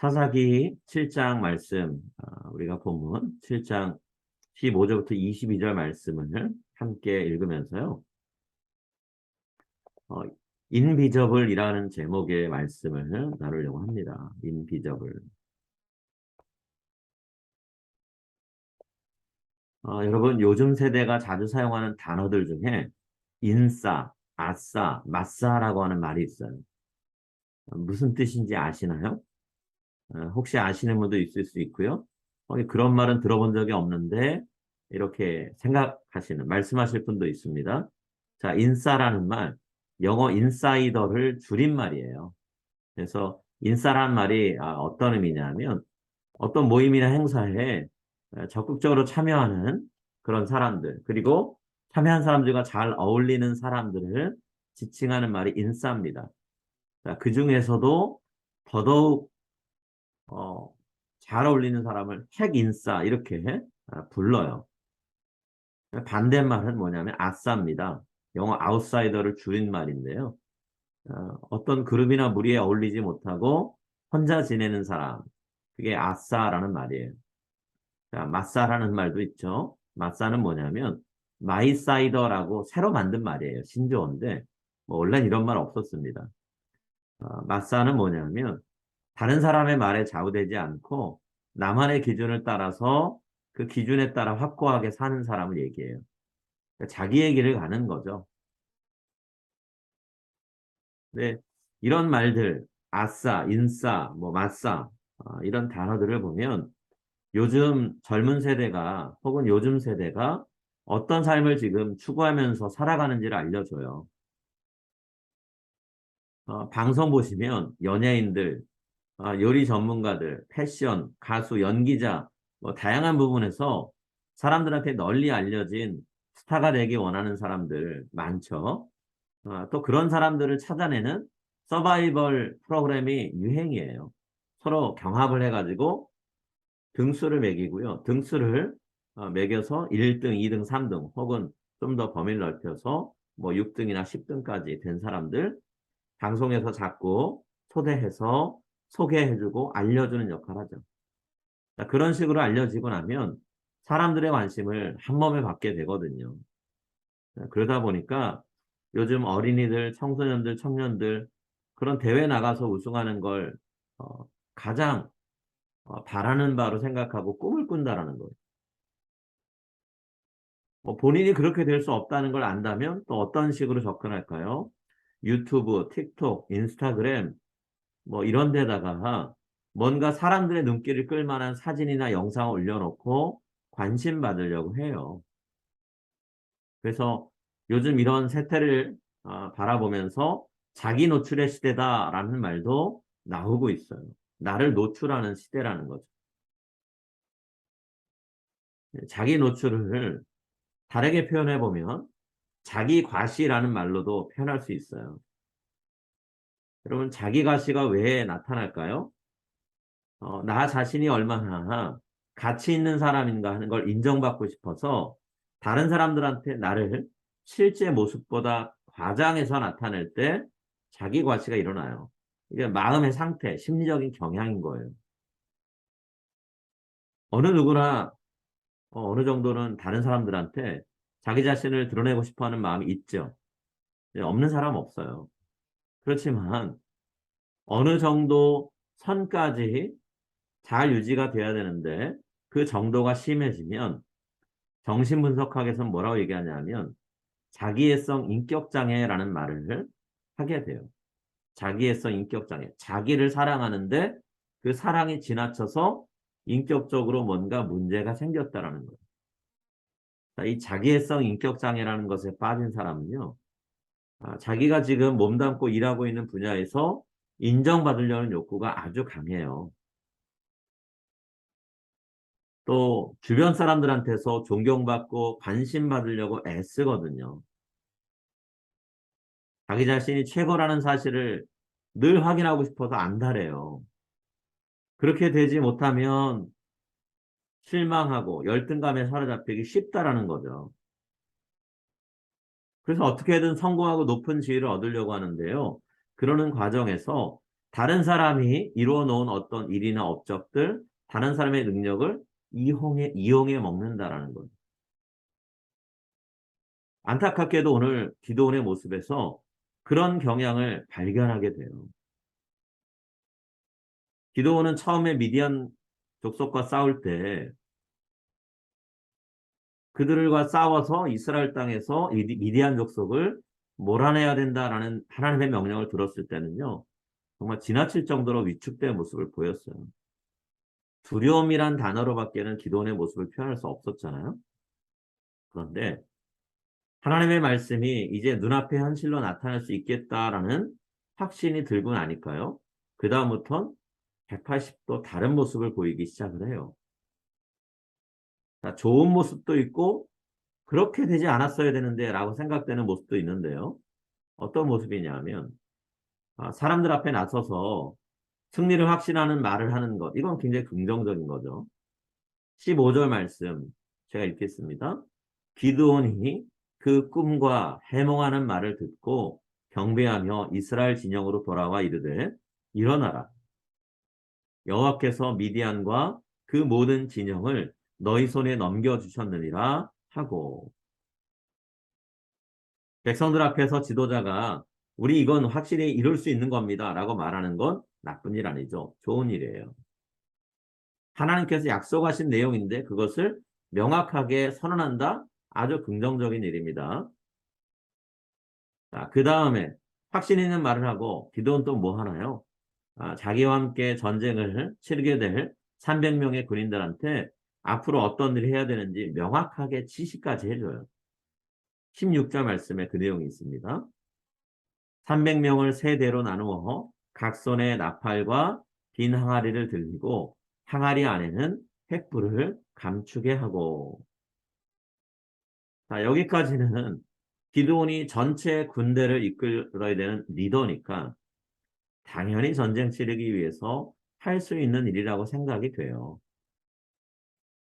사사기 7장 말씀, 우리가 본문 7장 15절부터 22절 말씀을 함께 읽으면서요. 어, 인비저블이라는 제목의 말씀을 나누려고 합니다. 인비저블. 여러분, 요즘 세대가 자주 사용하는 단어들 중에 인싸, 아싸, 마싸라고 하는 말이 있어요. 무슨 뜻인지 아시나요? 혹시 아시는 분도 있을 수 있고요. 그런 말은 들어본 적이 없는데 이렇게 생각하시는, 말씀하실 분도 있습니다. 자, 인싸라는 말, 영어 인사이더를 줄인 말이에요. 그래서 인싸라는 말이 어떤 의미냐면 어떤 모임이나 행사에 적극적으로 참여하는 그런 사람들, 그리고 참여한 사람들과 잘 어울리는 사람들을 지칭하는 말이 인싸입니다. 자, 그 중에서도 더더욱 어, 잘 어울리는 사람을 핵인싸 이렇게 불러요. 반대말은 뭐냐면 아싸입니다. 영어 아웃사이더를 줄인 말인데요. 어떤 그룹이나 무리에 어울리지 못하고 혼자 지내는 사람, 그게 아싸라는 말이에요. 자, 마싸라는 말도 있죠. 마싸는 뭐냐면 마이사이더라고 새로 만든 말이에요. 신조어인데 뭐 원래는 이런 말 없었습니다. 마싸는 뭐냐면 다른 사람의 말에 좌우되지 않고 나만의 기준을 따라서 그 기준에 따라 확고하게 사는 사람을 얘기해요. 그러니까 자기의 길을 가는 거죠. 근데 이런 말들, 아싸, 인싸, 뭐 마싸 이런 단어들을 보면 요즘 젊은 세대가 혹은 요즘 세대가 어떤 삶을 지금 추구하면서 살아가는지를 알려줘요. 방송 보시면 연예인들, 요리 전문가들, 패션, 가수, 연기자, 뭐 다양한 부분에서 사람들한테 널리 알려진 스타가 되기 원하는 사람들 많죠. 또 그런 사람들을 찾아내는 서바이벌 프로그램이 유행이에요. 서로 경합을 해가지고 등수를 매기고요. 등수를 매겨서 1등, 2등, 3등 혹은 좀 더 범위를 넓혀서 뭐 6등이나 10등까지 된 사람들 방송에서 자꾸 초대해서 소개해주고 알려주는 역할을 하죠. 자, 그런 식으로 알려지고 나면 사람들의 관심을 한 몸에 받게 되거든요. 자, 그러다 보니까 요즘 어린이들, 청소년들, 청년들 그런 대회 나가서 우승하는 걸 가장 바라는 바로 생각하고 꿈을 꾼다라는 거예요. 본인이 그렇게 될 수 없다는 걸 안다면 또 어떤 식으로 접근할까요? 유튜브, 틱톡, 인스타그램 뭐 이런 데다가 뭔가 사람들의 눈길을 끌 만한 사진이나 영상을 올려놓고 관심 받으려고 해요. 그래서 요즘 이런 세태를 바라보면서 자기 노출의 시대다라는 말도 나오고 있어요. 나를 노출하는 시대라는 거죠. 자기 노출을 다르게 표현해 보면 자기 과시라는 말로도 표현할 수 있어요. 여러분, 자기 과시가 왜 나타날까요? 나 자신이 얼마나 가치 있는 사람인가 하는 걸 인정받고 싶어서 다른 사람들한테 나를 실제 모습보다 과장해서 나타낼 때 자기 과시가 일어나요. 이게 마음의 상태, 심리적인 경향인 거예요. 어느 누구나 어느 정도는 다른 사람들한테 자기 자신을 드러내고 싶어 하는 마음이 있죠. 없는 사람 없어요. 그렇지만 어느 정도 선까지 잘 유지가 돼야 되는데 그 정도가 심해지면 정신분석학에서는 뭐라고 얘기하냐면 자기애성 인격장애라는 말을 하게 돼요. 자기애성 인격장애. 자기를 사랑하는데 그 사랑이 지나쳐서 인격적으로 뭔가 문제가 생겼다라는 거예요. 이 자기애성 인격장애라는 것에 빠진 사람은요. 자기가 지금 몸담고 일하고 있는 분야에서 인정받으려는 욕구가 아주 강해요. 또 주변 사람들한테서 존경받고 관심 받으려고 애쓰거든요. 자기 자신이 최고라는 사실을 늘 확인하고 싶어서 안달해요. 그렇게 되지 못하면 실망하고 열등감에 사로잡히기 쉽다라는 거죠. 그래서 어떻게든 성공하고 높은 지위를 얻으려고 하는데요. 그러는 과정에서 다른 사람이 이루어 놓은 어떤 일이나 업적들, 다른 사람의 능력을 이용해 먹는다라는 거예요. 안타깝게도 오늘 기도원의 모습에서 그런 경향을 발견하게 돼요. 기도원은 처음에 미디안 족속과 싸울 때 그들과 싸워서 이스라엘 땅에서 이 미디안 족속을 몰아내야 된다라는 하나님의 명령을 들었을 때는요. 정말 지나칠 정도로 위축된 모습을 보였어요. 두려움이란 단어로밖에는 기도원의 모습을 표현할 수 없었잖아요. 그런데 하나님의 말씀이 이제 눈앞에 현실로 나타날 수 있겠다라는 확신이 들고 나니까요. 그 다음부터는 180도 다른 모습을 보이기 시작을 해요. 자, 좋은 모습도 있고 그렇게 되지 않았어야 되는데 라고 생각되는 모습도 있는데요. 어떤 모습이냐면 사람들 앞에 나서서 승리를 확신하는 말을 하는 것. 이건 굉장히 긍정적인 거죠. 15절 말씀 제가 읽겠습니다. 기드온이 그 꿈과 해몽하는 말을 듣고 경배하며 이스라엘 진영으로 돌아와 이르되 일어나라. 여호와께서 미디안과 그 모든 진영을 너희 손에 넘겨주셨느니라 하고 백성들 앞에서 지도자가 우리 이건 확실히 이룰 수 있는 겁니다 라고 말하는 건 나쁜 일 아니죠. 좋은 일이에요. 하나님께서 약속하신 내용인데 그것을 명확하게 선언한다? 아주 긍정적인 일입니다. 자, 그 다음에 확신 있는 말을 하고 기도는 또 뭐 하나요? 자기와 함께 전쟁을 치르게 될 300명의 군인들한테 앞으로 어떤 일을 해야 되는지 명확하게 지시까지 해줘요. 16절 말씀에 그 내용이 있습니다. 300명을 세 대로 나누어 각 손에 나팔과 빈 항아리를 들고 항아리 안에는 횃불을 감추게 하고 자, 여기까지는 기드온이 전체 군대를 이끌어야 되는 리더니까 당연히 전쟁 치르기 위해서 할 수 있는 일이라고 생각이 돼요.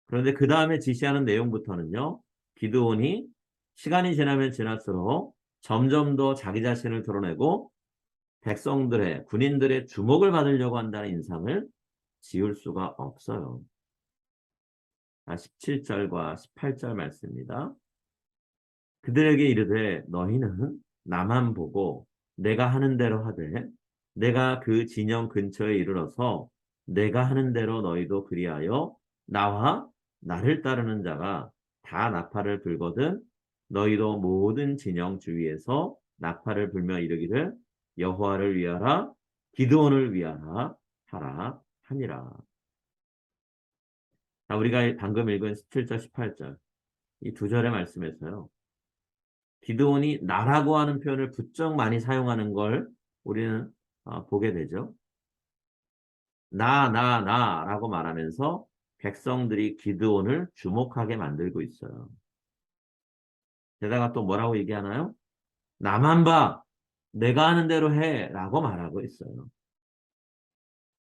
그런데 그 다음에 지시하는 내용부터는요. 기드온이 시간이 지나면 지날수록 점점 더 자기 자신을 드러내고 백성들의 군인들의 주목을 받으려고 한다는 인상을 지울 수가 없어요. 17절과 18절 말씀입니다. 그들에게 이르되 너희는 나만 보고 내가 하는 대로 하되 내가 그 진영 근처에 이르러서 내가 하는 대로 너희도 그리하여 나와 나를 따르는 자가 다 나팔을 불거든 너희도 모든 진영 주위에서 나팔을 불며 이르기를 여호와를 위하라 기드온을 위하라 하라 하니라. 자, 우리가 방금 읽은 17절 18절 이 두 절의 말씀에서요. 기드온이 나라고 하는 표현을 부쩍 많이 사용하는 걸 우리는 보게 되죠. 나라고 말하면서 백성들이 기드온을 주목하게 만들고 있어요. 게다가 또 뭐라고 얘기하나요? 나만 봐. 내가 하는 대로 해. 라고 말하고 있어요.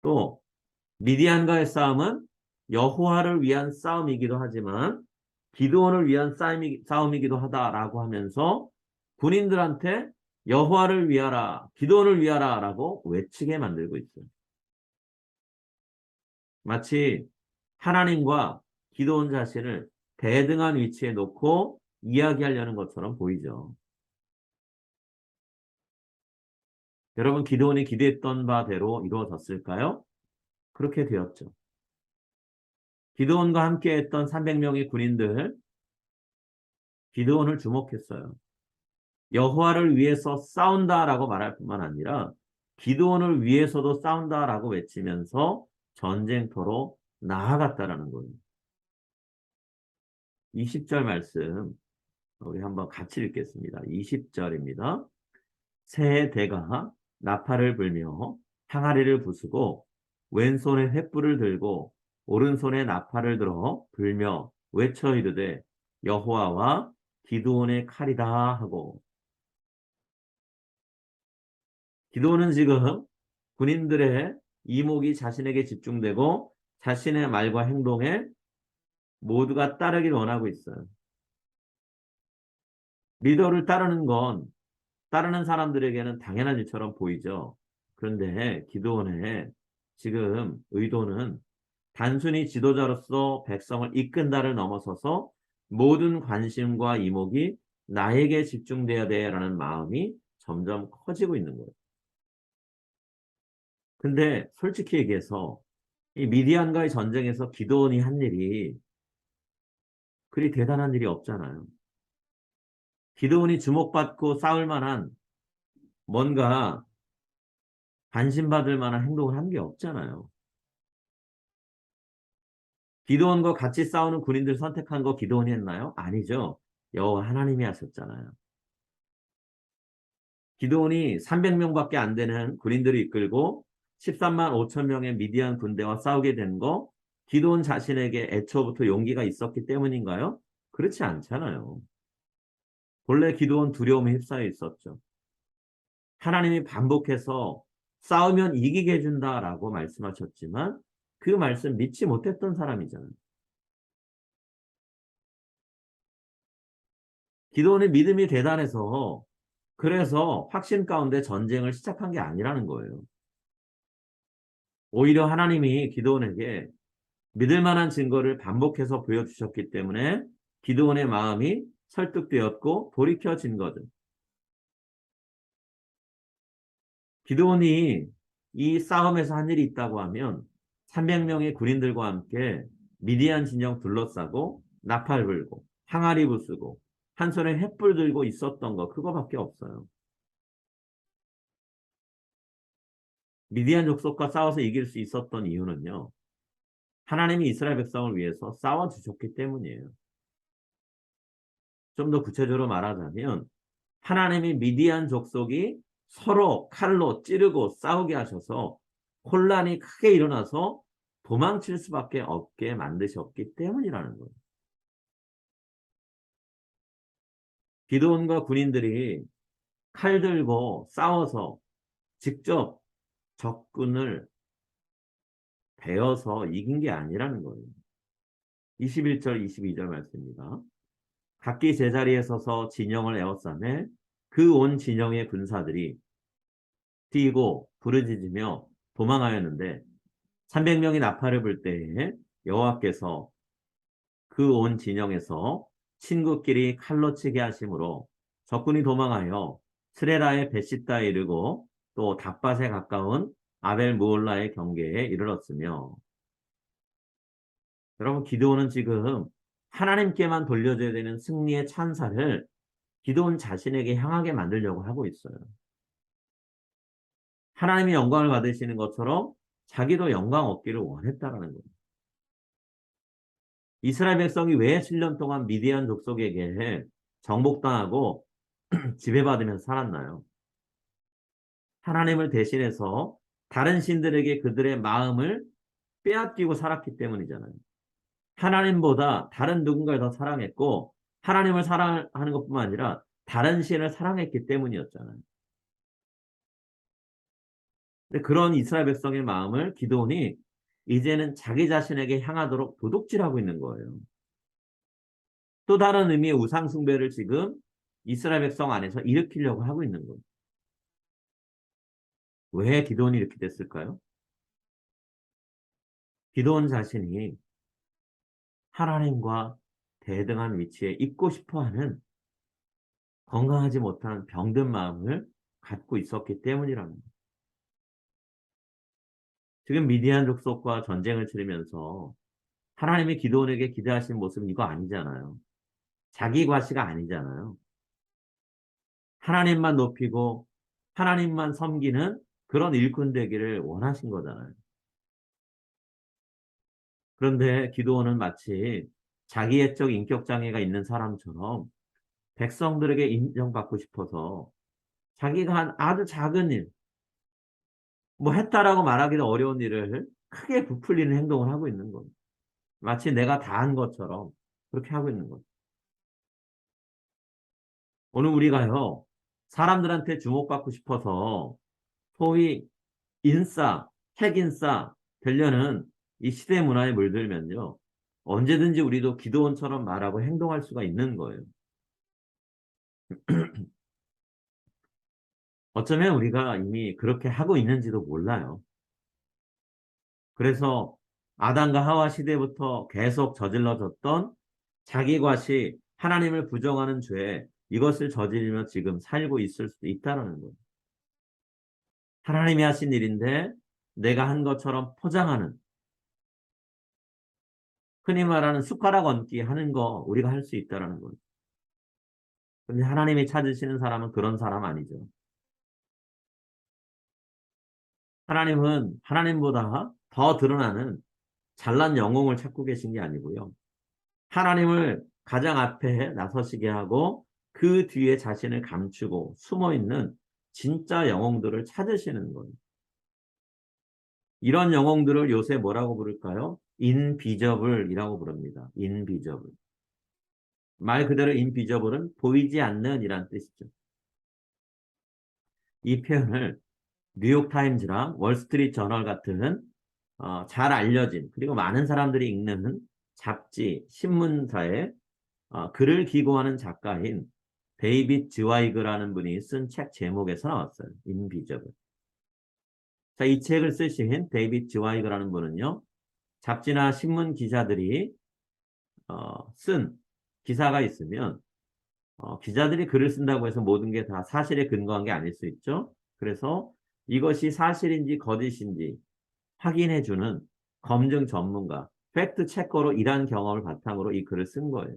또 미디안과의 싸움은 여호와를 위한 싸움이기도 하지만 기드온을 위한 싸움이기도 하다라고 하면서 군인들한테 여호와를 위하라, 기드온을 위하라라고 외치게 만들고 있어요. 마치 하나님과 기드온 자신을 대등한 위치에 놓고 이야기하려는 것처럼 보이죠. 여러분 기드온이 기대했던 바대로 이루어졌을까요? 그렇게 되었죠. 기드온과 함께 했던 300명의 군인들 기드온을 주목했어요. 여호와를 위해서 싸운다라고 말할 뿐만 아니라 기드온을 위해서도 싸운다라고 외치면서 전쟁터로 나아갔다라는 거예요. 20절 말씀 우리 한번 같이 읽겠습니다. 20절입니다. 세 대가 나팔을 불며 항아리를 부수고 왼손에 횃불을 들고 오른손에 나팔을 들어 불며 외쳐 이르되 여호와와 기드온의 칼이다 하고 기드온은 지금 군인들의 이목이 자신에게 집중되고 자신의 말과 행동에 모두가 따르길 원하고 있어요. 리더를 따르는 건 따르는 사람들에게는 당연한 일처럼 보이죠. 그런데 기드온의 지금 의도는 단순히 지도자로서 백성을 이끈다를 넘어서서 모든 관심과 이목이 나에게 집중돼야 돼라는 마음이 점점 커지고 있는 거예요. 근데 솔직히 얘기해서 이 미디안과의 전쟁에서 기드온이 한 일이 그리 대단한 일이 없잖아요. 기드온이 주목받고 싸울 만한 뭔가 관심받을 만한 행동을 한 게 없잖아요. 기드온과 같이 싸우는 군인들 선택한 거 기드온이 했나요? 아니죠. 여호와 하나님이 하셨잖아요. 기드온이 300명밖에 안 되는 군인들을 이끌고 13만 5천 명의 미디안 군대와 싸우게 된 거 기드온 자신에게 애초부터 용기가 있었기 때문인가요? 그렇지 않잖아요. 본래 기드온 두려움에 휩싸여 있었죠. 하나님이 반복해서 싸우면 이기게 해준다라고 말씀하셨지만 그 말씀 믿지 못했던 사람이잖아요. 기도원의 믿음이 대단해서 그래서 확신 가운데 전쟁을 시작한 게 아니라는 거예요. 오히려 하나님이 기도원에게 믿을 만한 증거를 반복해서 보여주셨기 때문에 기도원의 마음이 설득되었고 돌이켜진 거죠. 기드온이 이 싸움에서 한 일이 있다고 하면 300명의 군인들과 함께 미디안 진영 둘러싸고 나팔 불고 항아리 부수고 한 손에 횃불 들고 있었던 거 그거밖에 없어요. 미디안 족속과 싸워서 이길 수 있었던 이유는요. 하나님이 이스라엘 백성을 위해서 싸워주셨기 때문이에요. 좀 더 구체적으로 말하자면 하나님이 미디안 족속이 서로 칼로 찌르고 싸우게 하셔서 혼란이 크게 일어나서 도망칠 수밖에 없게 만드셨기 때문이라는 거예요. 기드온과 군인들이 칼 들고 싸워서 직접 적군을 베어서 이긴 게 아니라는 거예요. 21절, 22절 말씀입니다. 각기 제자리에 서서 진영을 에워싸매 그 온 진영의 군사들이 뛰고 부르짖으며 도망하였는데 300명이 나팔을 불 때에 여호와께서 그 온 진영에서 친구끼리 칼로 치게 하심으로 적군이 도망하여 스레라의 베시다에 이르고 또 답밭에 가까운 아벨 무올라의 경계에 이르렀으며 여러분 기드온은 지금 하나님께만 돌려줘야 되는 승리의 찬사를 기드온 자신에게 향하게 만들려고 하고 있어요. 하나님이 영광을 받으시는 것처럼 자기도 영광 얻기를 원했다라는 거예요. 이스라엘 백성이 왜 7년 동안 미디안 족속에게 정복당하고 지배받으면서 살았나요? 하나님을 대신해서 다른 신들에게 그들의 마음을 빼앗기고 살았기 때문이잖아요. 하나님보다 다른 누군가를 더 사랑했고 하나님을 사랑하는 것뿐만 아니라 다른 신을 사랑했기 때문이었잖아요. 근데 그런 이스라엘 백성의 마음을 기드온이 이제는 자기 자신에게 향하도록 도둑질하고 있는 거예요. 또 다른 의미의 우상 숭배를 지금 이스라엘 백성 안에서 일으키려고 하고 있는 거예요. 왜 기드온이 이렇게 됐을까요? 기드온 자신이 하나님과 대등한 위치에 있고 싶어하는 건강하지 못한 병든 마음을 갖고 있었기 때문이라는 거예요. 지금 미디안 족속과 전쟁을 치르면서 하나님이 기드온에게 기대하신 모습은 이거 아니잖아요. 자기 과시가 아니잖아요. 하나님만 높이고 하나님만 섬기는 그런 일꾼 되기를 원하신 거잖아요. 그런데 기드온은 마치 자기애적 인격 장애가 있는 사람처럼 백성들에게 인정받고 싶어서 자기가 한 아주 작은 일, 뭐 했다라고 말하기도 어려운 일을 크게 부풀리는 행동을 하고 있는 겁니다. 마치 내가 다 한 것처럼 그렇게 하고 있는 거죠. 오늘 우리가요, 사람들한테 주목받고 싶어서 소위 인싸, 핵인싸 되려는 이 시대 문화에 물들면요, 언제든지 우리도 기도원처럼 말하고 행동할 수가 있는 거예요. 어쩌면 우리가 이미 그렇게 하고 있는지도 몰라요. 그래서 아담과 하와 시대부터 계속 저질러졌던 자기 과시, 하나님을 부정하는 죄, 이것을 저지르며 지금 살고 있을 수도 있다는 거예요. 하나님이 하신 일인데 내가 한 것처럼 포장하는, 흔히 말하는 숟가락 얹기 하는 거 우리가 할 수 있다는 거예요. 근데 하나님이 찾으시는 사람은 그런 사람 아니죠. 하나님은 하나님보다 더 드러나는 잘난 영웅을 찾고 계신 게 아니고요. 하나님을 가장 앞에 나서시게 하고 그 뒤에 자신을 감추고 숨어 있는 진짜 영웅들을 찾으시는 거예요. 이런 영웅들을 요새 뭐라고 부를까요? 인비저블이라고 부릅니다. 인비저블. 말 그대로 인비저블은 보이지 않는 이란 뜻이죠. 이 표현을 뉴욕타임즈랑 월스트리트 저널 같은 잘 알려진 그리고 많은 사람들이 읽는 잡지, 신문사에 글을 기고하는 작가인 데이빗 즈와이그라는 분이 쓴 책 제목에서 나왔어요. 인비저블. 자, 이 책을 쓰신 데이빗 즈와이그라는 분은요. 잡지나 신문 기자들이 쓴 기사가 있으면 기자들이 글을 쓴다고 해서 모든 게 다 사실에 근거한 게 아닐 수 있죠. 그래서 이것이 사실인지 거짓인지 확인해주는 검증 전문가, 팩트 체커로 일한 경험을 바탕으로 이 글을 쓴 거예요.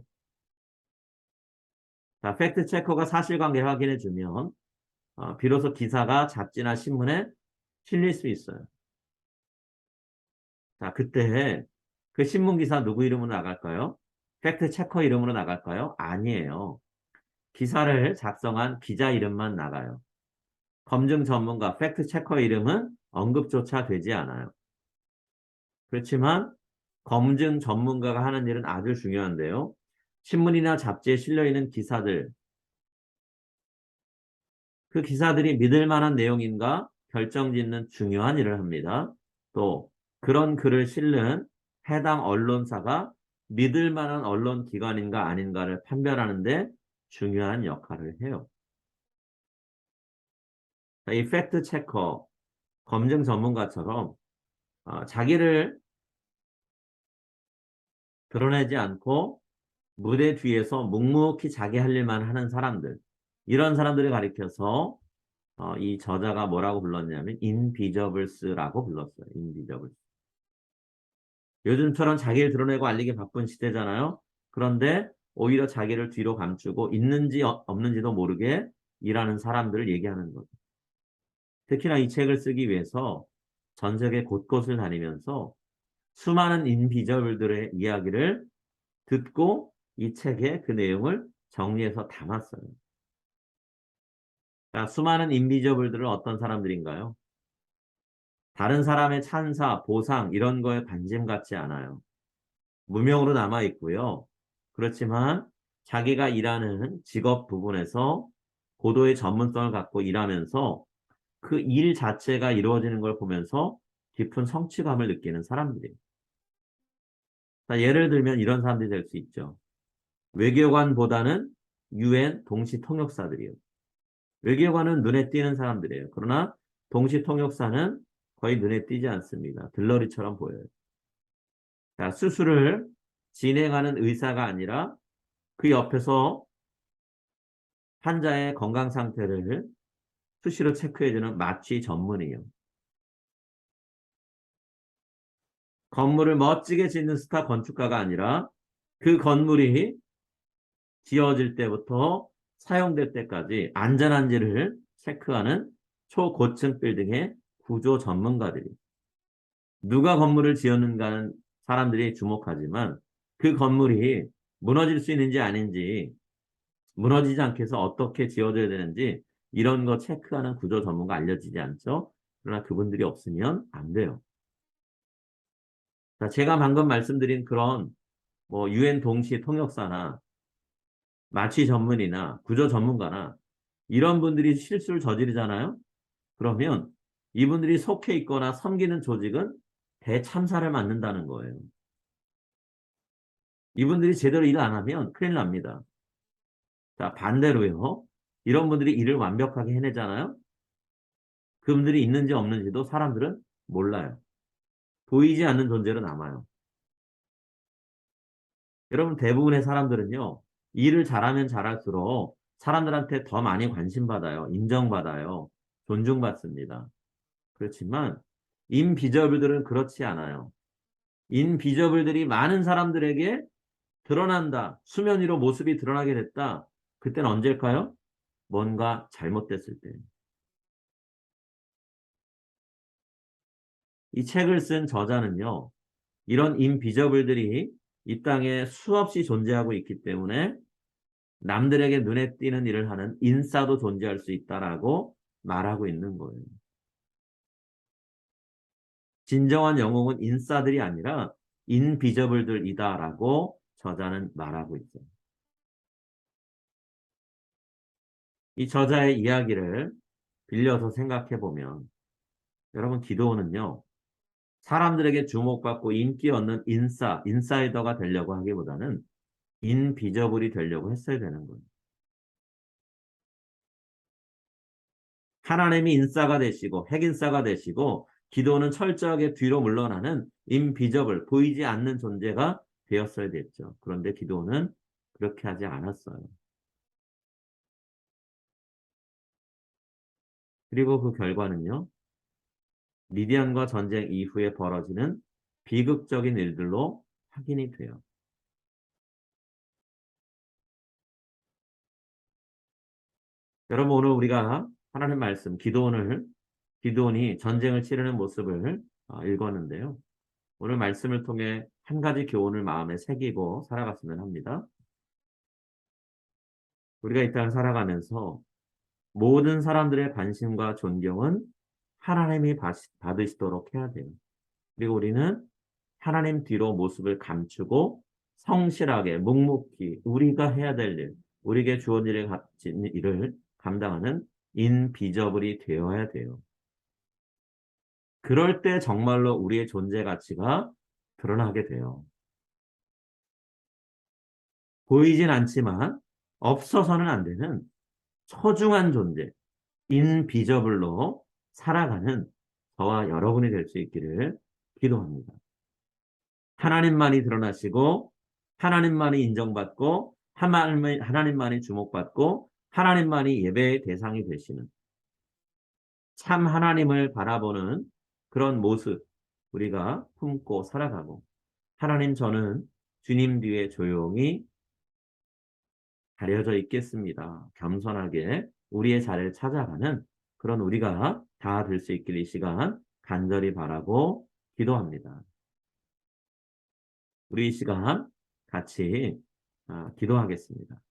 자, 팩트 체커가 사실관계를 확인해주면 비로소 기사가 잡지나 신문에 실릴 수 있어요. 자, 그때 그 신문 기사 누구 이름으로 나갈까요? 팩트 체커 이름으로 나갈까요? 아니에요. 기사를 작성한 기자 이름만 나가요. 검증 전문가, 팩트 체커 이름은 언급조차 되지 않아요. 그렇지만 검증 전문가가 하는 일은 아주 중요한데요. 신문이나 잡지에 실려 있는 기사들, 그 기사들이 믿을 만한 내용인가 결정짓는 중요한 일을 합니다. 또 그런 글을 실는 해당 언론사가 믿을 만한 언론 기관인가 아닌가를 판별하는데 중요한 역할을 해요. 이 팩트 체커, 검증 전문가처럼 자기를 드러내지 않고 무대 뒤에서 묵묵히 자기 할 일만 하는 사람들, 이런 사람들을 가리켜서 이 저자가 뭐라고 불렀냐면 인비저블스라고 불렀어요. 인비저블스. 요즘처럼 자기를 드러내고 알리기 바쁜 시대잖아요. 그런데 오히려 자기를 뒤로 감추고 있는지 없는지도 모르게 일하는 사람들을 얘기하는 거죠. 특히나 이 책을 쓰기 위해서 전 세계 곳곳을 다니면서 수많은 인비저블들의 이야기를 듣고 이 책에 그 내용을 정리해서 담았어요. 자, 수많은 인비저블들은 어떤 사람들인가요? 다른 사람의 찬사, 보상 이런 거에 관심 갖지 않아요. 무명으로 남아 있고요. 그렇지만 자기가 일하는 직업 부분에서 고도의 전문성을 갖고 일하면서 그 일 자체가 이루어지는 걸 보면서 깊은 성취감을 느끼는 사람들이에요. 자, 예를 들면 이런 사람들이 될 수 있죠. 외교관보다는 유엔 동시 통역사들이에요. 외교관은 눈에 띄는 사람들이에요. 그러나 동시 통역사는 거의 눈에 띄지 않습니다. 들러리처럼 보여요. 자, 수술을 진행하는 의사가 아니라 그 옆에서 환자의 건강 상태를 수시로 체크해주는 마취 전문이에요. 건물을 멋지게 짓는 스타 건축가가 아니라 그 건물이 지어질 때부터 사용될 때까지 안전한지를 체크하는 초고층 빌딩의 구조 전문가들이 누가 건물을 지었는가는 사람들이 주목하지만 그 건물이 무너질 수 있는지 아닌지 무너지지 않게 해서 어떻게 지어져야 되는지 이런 거 체크하는 구조 전문가 알려지지 않죠. 그러나 그분들이 없으면 안 돼요. 자, 제가 방금 말씀드린 그런 뭐 유엔 동시 통역사나 마취 전문이나 구조 전문가나 이런 분들이 실수를 저지르잖아요. 그러면 이분들이 속해 있거나 섬기는 조직은 대참사를 맞는다는 거예요. 이분들이 제대로 일을 안 하면 큰일 납니다. 자, 반대로요. 이런 분들이 일을 완벽하게 해내잖아요. 그분들이 있는지 없는지도 사람들은 몰라요. 보이지 않는 존재로 남아요. 여러분, 대부분의 사람들은요, 일을 잘하면 잘할수록 사람들한테 더 많이 관심받아요. 인정받아요. 존중받습니다. 그렇지만, 인비저블들은 그렇지 않아요. 인비저블들이 많은 사람들에게 드러난다. 수면 위로 모습이 드러나게 됐다. 그때는 언제일까요? 뭔가 잘못됐을 때. 이 책을 쓴 저자는요, 이런 인비저블들이 이 땅에 수없이 존재하고 있기 때문에 남들에게 눈에 띄는 일을 하는 인싸도 존재할 수 있다라고 말하고 있는 거예요. 진정한 영웅은 인싸들이 아니라 인비저블들이다라고 저자는 말하고 있어요. 이 저자의 이야기를 빌려서 생각해 보면 여러분 기도원은요. 사람들에게 주목받고 인기 얻는 인사이더가 되려고 하기보다는 인비저블이 되려고 했어야 되는 거예요. 하나님이 인싸가 되시고 핵인싸가 되시고 기도는 철저하게 뒤로 물러나는 인비저블, 보이지 않는 존재가 되었어야 됐죠. 그런데 기도는 그렇게 하지 않았어요. 그리고 그 결과는요. 미디안과 전쟁 이후에 벌어지는 비극적인 일들로 확인이 돼요. 여러분 오늘 우리가 하나님 말씀 기도원이 전쟁을 치르는 모습을 읽었는데요. 오늘 말씀을 통해 한 가지 교훈을 마음에 새기고 살아갔으면 합니다. 우리가 이 땅을 살아가면서 모든 사람들의 관심과 존경은 하나님이 받으시도록 해야 돼요. 그리고 우리는 하나님 뒤로 모습을 감추고 성실하게 묵묵히 우리가 해야 될 일, 우리에게 주어진 일을 감당하는 인비저블이 되어야 돼요. 그럴 때 정말로 우리의 존재 가치가 드러나게 돼요. 보이진 않지만 없어서는 안 되는 소중한 존재, 인비저블로 살아가는 저와 여러분이 될 수 있기를 기도합니다. 하나님만이 드러나시고 하나님만이 인정받고 하나님만이 주목받고 하나님만이 예배의 대상이 되시는 참 하나님을 바라보는 그런 모습 우리가 품고 살아가고 하나님 저는 주님 뒤에 조용히 가려져 있겠습니다. 겸손하게 우리의 자리를 찾아가는 그런 우리가 다 될 수 있길 이 시간 간절히 바라고 기도합니다. 우리 이 시간 같이 기도하겠습니다.